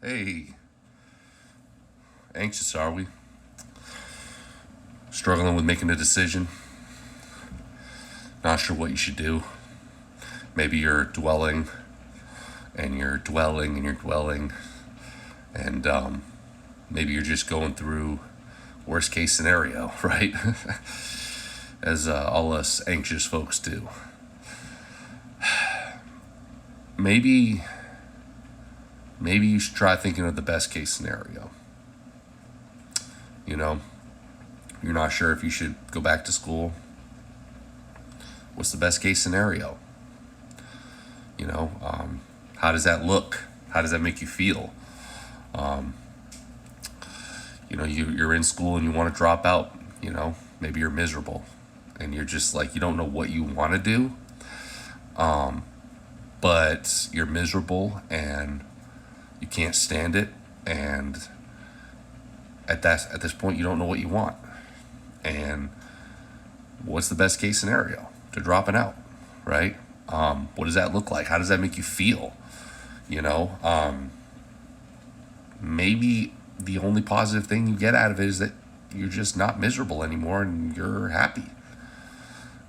Hey, anxious are we? Struggling with making a decision? Not sure what you should do? Maybe you're dwelling and you're dwelling and you're dwelling, and maybe you're just going through worst case scenario, right? As all us anxious folks do. Maybe you should try thinking of the best case scenario. You know, you're not sure if you should go back to school. What's the best case scenario? How does that look? How does that make you feel? You're in school and you want to drop out. Maybe you're miserable and you're just like, you don't know what you want to do. But you're miserable and you can't stand it, and at this point you don't know what you want. And what's the best case scenario? To dropping out, right? What does that look like? How does that make you feel? Maybe the only positive thing you get out of it is that you're just not miserable anymore and you're happy.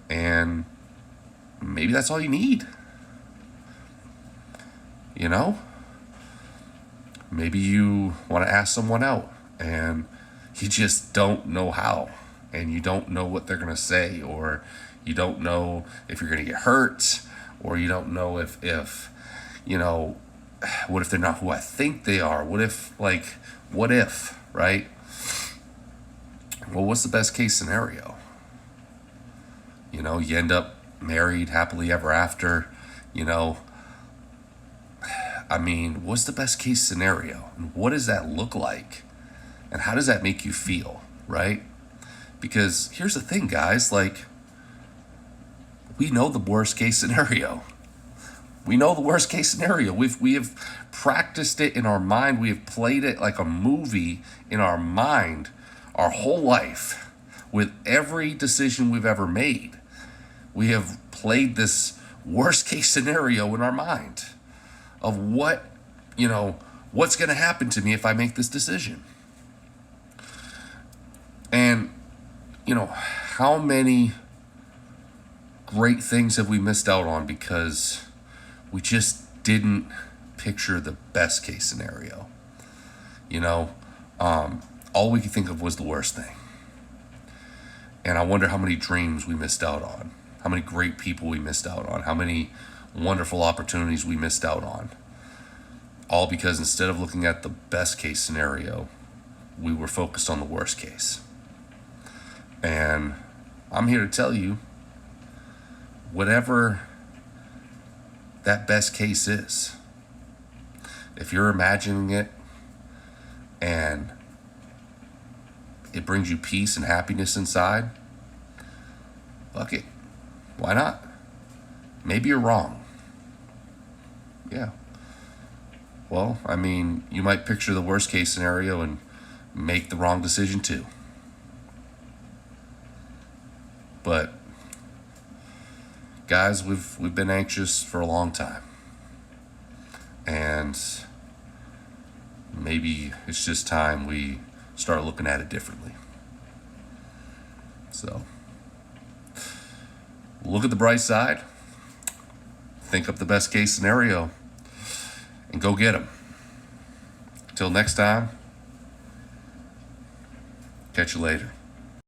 And maybe that's all you need. Maybe you want to ask someone out and you just don't know how, and you don't know what they're going to say, or you don't know if you're going to get hurt, or you don't know if what if they're not who I think they are? What if, right? Well, what's the best case scenario? You end up married happily ever after. What's the best case scenario? And what does that look like? And how does that make you feel, right? Because here's the thing, guys, we know the worst case scenario. We know the worst case scenario. We have practiced it in our mind. We have played it like a movie in our mind our whole life. With every decision we've ever made, we have played this worst case scenario in our mind of what's going to happen to me if I make this decision. And, how many great things have we missed out on because we just didn't picture the best case scenario? All we could think of was the worst thing. And I wonder how many dreams we missed out on, how many great people we missed out on, how many wonderful opportunities we missed out on. All because instead of looking at the best case scenario, we were focused on the worst case. And I'm here to tell you, whatever that best case is, if you're imagining it and it brings you peace and happiness inside, fuck it. Why not? Maybe you're wrong. Yeah. Well, you might picture the worst case scenario and make the wrong decision too. But guys, we've been anxious for a long time. And maybe it's just time we start looking at it differently. So, look at the bright side. Think up the best case scenario and go get them. Till next time, catch you later.